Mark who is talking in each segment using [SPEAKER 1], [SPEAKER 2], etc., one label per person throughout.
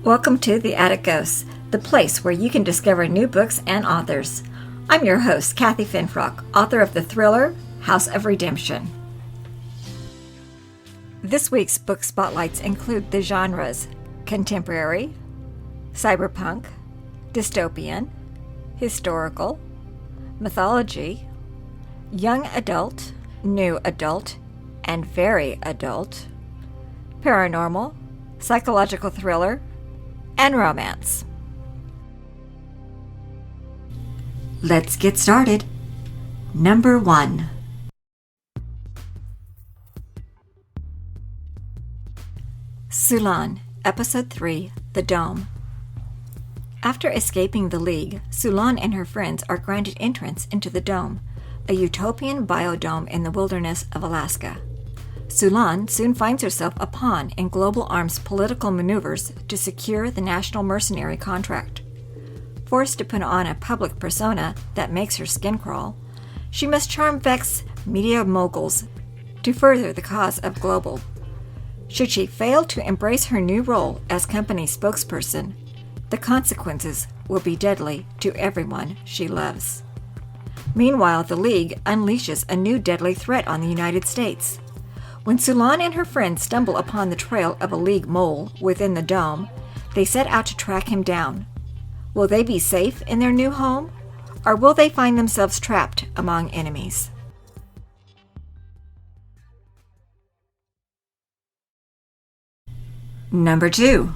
[SPEAKER 1] Welcome to The Attic Ghosts, the place where you can discover new books and authors. I'm your host, Kathy Finfrock, author of the thriller House of Redemption. This week's book spotlights include the genres contemporary, cyberpunk, dystopian, historical, mythology, young adult, new adult, and very adult, paranormal, psychological thriller, and romance. Let's get started. Number 1. Salon, Episode 3, The Dome. After escaping the League, Salon and her friends are granted entrance into the Dome, a utopian biodome in the wilderness of Alaska. Salon soon finds herself a pawn in Global Arms' political maneuvers to secure the national mercenary contract. Forced to put on a public persona that makes her skin crawl, she must charm Vex media moguls to further the cause of Global. Should she fail to embrace her new role as company spokesperson, the consequences will be deadly to everyone she loves. Meanwhile, the League unleashes a new deadly threat on the United States. When Salon and her friends stumble upon the trail of a League mole within the dome, they set out to track him down. Will they be safe in their new home, or will they find themselves trapped among enemies? Number 2.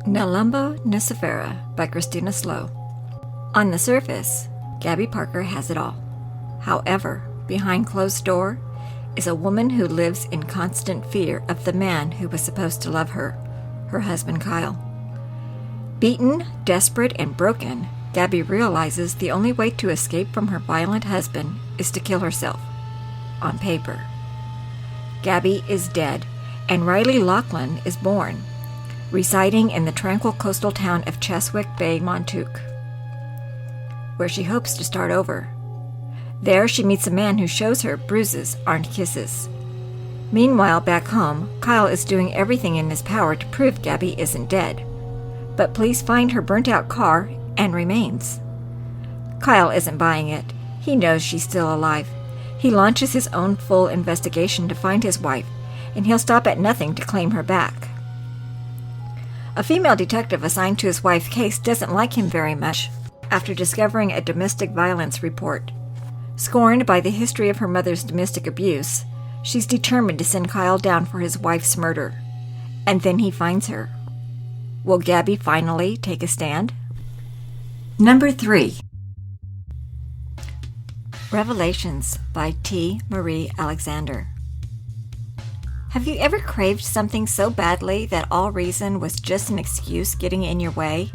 [SPEAKER 1] Colombo Nucifera by Christina Slow. On the surface, Gabby Parker has it all. However, behind closed door is a woman who lives in constant fear of the man who was supposed to love her husband Kyle. Beaten, desperate, and broken, Gabby realizes the only way to escape from her violent husband is to kill herself. On paper. Gabby is dead, and Riley Lachlan is born, residing in the tranquil coastal town of Cheswick Bay, Montauk, where she hopes to start over. There she meets a man who shows her bruises aren't kisses. Meanwhile, back home, Kyle is doing everything in his power to prove Gabby isn't dead. But police find her burnt-out car and remains. Kyle isn't buying it. He knows she's still alive. He launches his own full investigation to find his wife, and he'll stop at nothing to claim her back. A female detective assigned to his wife's case doesn't like him very much after discovering a domestic violence report. Scorned by the history of her mother's domestic abuse, she's determined to send Kyle down for his wife's murder. And then he finds her. Will Gabby finally take a stand? Number 3. Revelations by T. Marie Alexander. Have you ever craved something so badly that all reason was just an excuse getting in your way?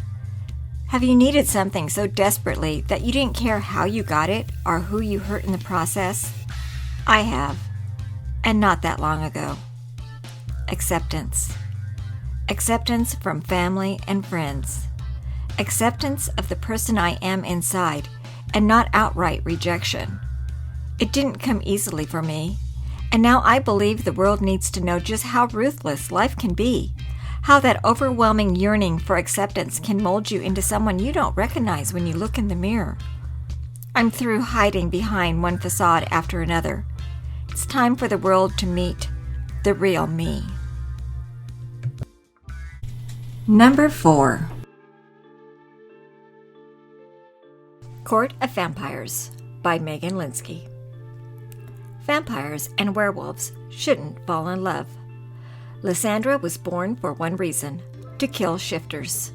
[SPEAKER 1] Have you needed something so desperately that you didn't care how you got it or who you hurt in the process? I have, and not that long ago. Acceptance. Acceptance from family and friends. Acceptance of the person I am inside, and not outright rejection. It didn't come easily for me, and now I believe the world needs to know just how ruthless life can be. How that overwhelming yearning for acceptance can mold you into someone you don't recognize when you look in the mirror. I'm through hiding behind one facade after another. It's time for the world to meet the real me. Number 4. Court of Vampires by Megan Linsky. Vampires and werewolves shouldn't fall in love. Lysandra was born for one reason, to kill shifters.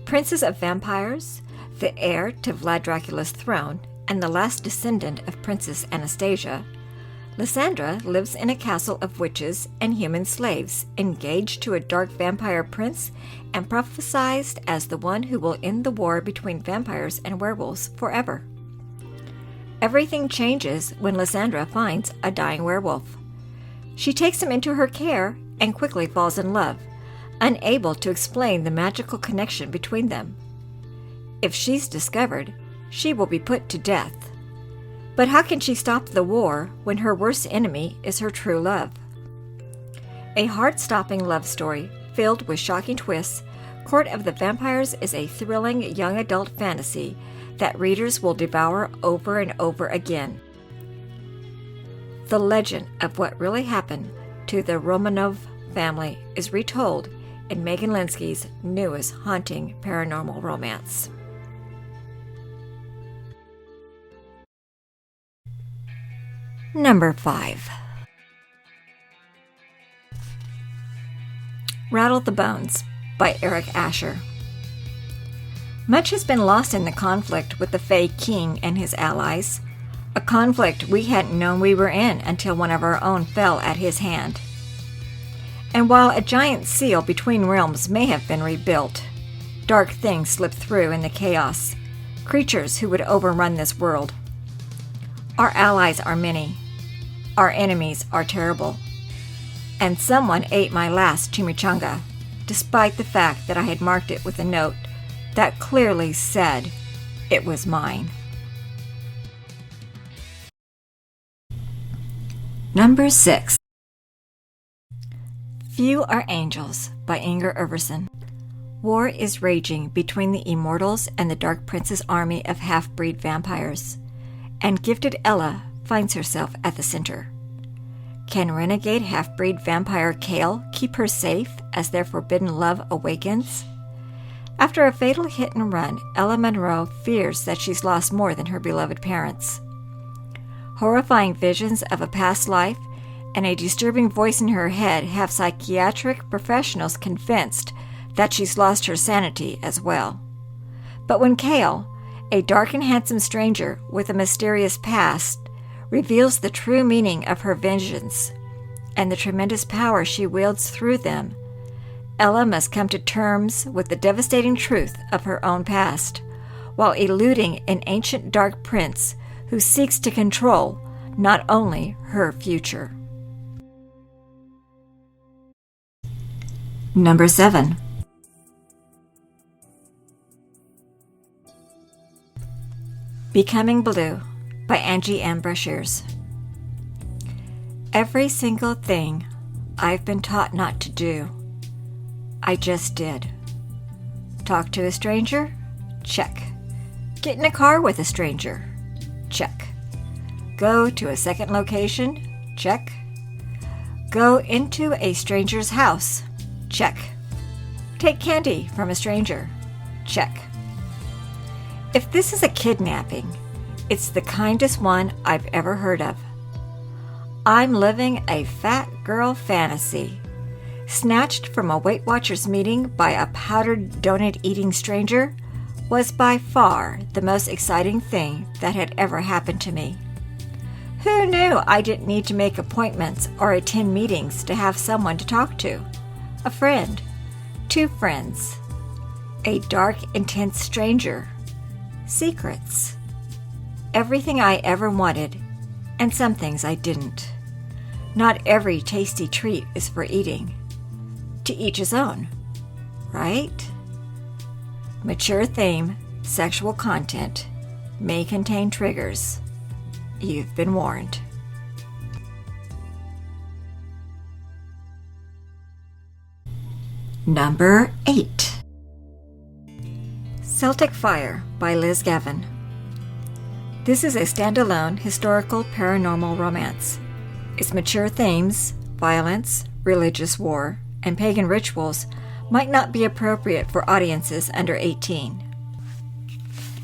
[SPEAKER 1] Princess of vampires, the heir to Vlad Dracula's throne, and the last descendant of Princess Anastasia, Lysandra lives in a castle of witches and human slaves, engaged to a dark vampire prince and prophesied as the one who will end the war between vampires and werewolves forever. Everything changes when Lysandra finds a dying werewolf. She takes him into her care and quickly falls in love, unable to explain the magical connection between them. If she's discovered, she will be put to death. But how can she stop the war when her worst enemy is her true love? A heart-stopping love story filled with shocking twists, Court of the Vampires is a thrilling young adult fantasy that readers will devour over and over again. The legend of what really happened to the Romanov family is retold in Megan Linsky's newest haunting paranormal romance. Number 5. Rattle the Bones by Eric Asher. Much has been lost in the conflict with the Fey King and his allies, a conflict we hadn't known we were in until one of our own fell at his hand. And while a giant seal between realms may have been rebuilt, dark things slipped through in the chaos, creatures who would overrun this world. Our allies are many. Our enemies are terrible. And someone ate my last chimichanga, despite the fact that I had marked it with a note that clearly said it was mine. Number 6. Few Are Angels by Inger Iversen. War is raging between the Immortals and the Dark Prince's army of half-breed vampires, and gifted Ella finds herself at the center. Can renegade half-breed vampire Kale keep her safe as their forbidden love awakens? After a fatal hit-and-run, Ella Monroe fears that she's lost more than her beloved parents. Horrifying visions of a past life and a disturbing voice in her head have psychiatric professionals convinced that she's lost her sanity as well. But when Kale, a dark and handsome stranger with a mysterious past, reveals the true meaning of her visions and the tremendous power she wields through them, Ella must come to terms with the devastating truth of her own past, while eluding an ancient dark prince who seeks to control not only her future. Number 7. Becoming Blue by Angie M. Brashears. Every single thing I've been taught not to do, I just did. Talk to a stranger? Check. Get in a car with a stranger? Check. Go to a second location? Check. Go into a stranger's house? Check. Take candy from a stranger? Check. If this is a kidnapping, it's the kindest one I've ever heard of. I'm living a fat girl fantasy, snatched from a Weight Watchers meeting by a powdered donut-eating stranger, was by far the most exciting thing that had ever happened to me. Who knew I didn't need to make appointments or attend meetings to have someone to talk to? A friend, 2 friends, a dark, intense stranger, secrets, everything I ever wanted, and some things I didn't. Not every tasty treat is for eating. To each his own, right? Mature theme, sexual content, may contain triggers. You've been warned. Number 8. Celtic Fire by Liz Gavin. This is a standalone historical paranormal romance. Its mature themes, violence, religious war, and pagan rituals might not be appropriate for audiences under 18.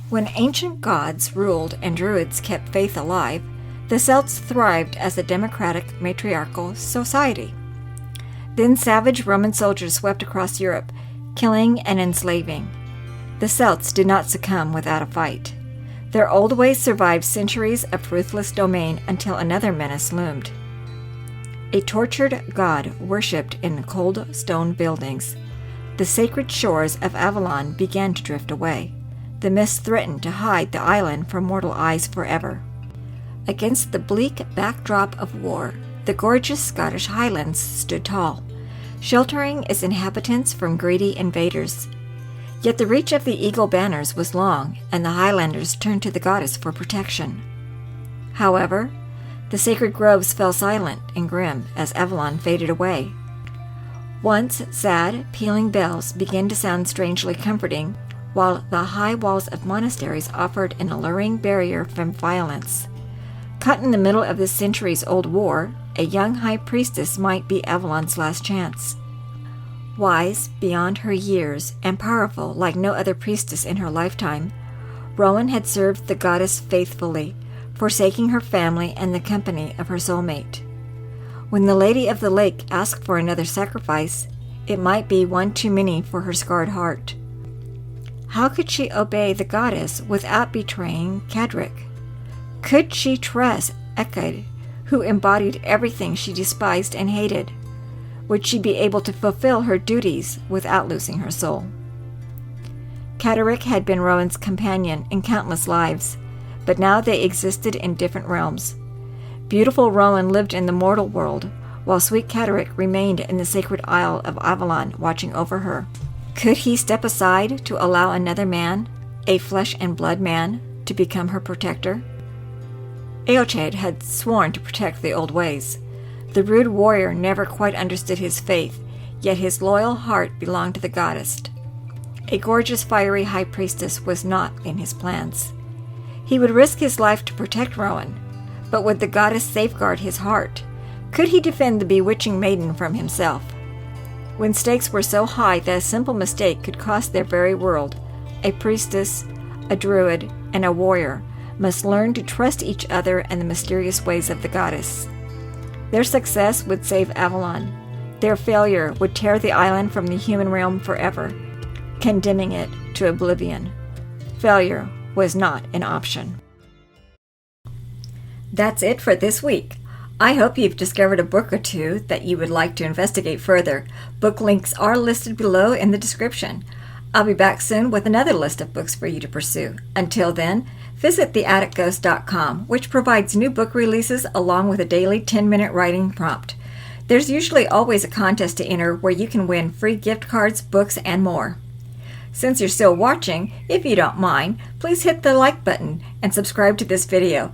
[SPEAKER 1] When ancient gods ruled and druids kept faith alive, the Celts thrived as a democratic, matriarchal society. Then savage Roman soldiers swept across Europe, killing and enslaving. The Celts did not succumb without a fight. Their old ways survived centuries of ruthless domain until another menace loomed. A tortured god worshipped in cold stone buildings, the sacred shores of Avalon began to drift away. The mist threatened to hide the island from mortal eyes forever. Against the bleak backdrop of war, the gorgeous Scottish Highlands stood tall, sheltering its inhabitants from greedy invaders. Yet the reach of the eagle banners was long, and the Highlanders turned to the goddess for protection. However, the sacred groves fell silent and grim as Avalon faded away. Once sad, pealing bells began to sound strangely comforting, while the high walls of monasteries offered an alluring barrier from violence. Caught in the middle of this centuries-old war, a young high priestess might be Avalon's last chance. Wise beyond her years and powerful like no other priestess in her lifetime, Rowan had served the goddess faithfully, forsaking her family and the company of her soulmate. When the Lady of the Lake asked for another sacrifice, it might be one too many for her scarred heart. How could she obey the goddess without betraying Cadric? Could she trust Ekked, who embodied everything she despised and hated? Would she be able to fulfill her duties without losing her soul? Cadric had been Rowan's companion in countless lives, but now they existed in different realms. Beautiful Rowan lived in the mortal world, while sweet Cadric remained in the sacred Isle of Avalon, watching over her. Could he step aside to allow another man, a flesh and blood man, to become her protector? Eochaid had sworn to protect the old ways. The rude warrior never quite understood his faith, yet his loyal heart belonged to the goddess. A gorgeous, fiery high priestess was not in his plans. He would risk his life to protect Rowan, but would the goddess safeguard his heart? Could he defend the bewitching maiden from himself? When stakes were so high that a simple mistake could cost their very world, a priestess, a druid, and a warrior must learn to trust each other and the mysterious ways of the goddess. Their success would save Avalon. Their failure would tear the island from the human realm forever, condemning it to oblivion. Failure was not an option. That's it for this week. I hope you've discovered a book or two that you would like to investigate further. Book links are listed below in the description. I'll be back soon with another list of books for you to pursue. Until then, visit theatticghost.com, which provides new book releases along with a daily 10-minute writing prompt. There's usually always a contest to enter where you can win free gift cards, books, and more. Since you're still watching, if you don't mind, please hit the like button and subscribe to this video.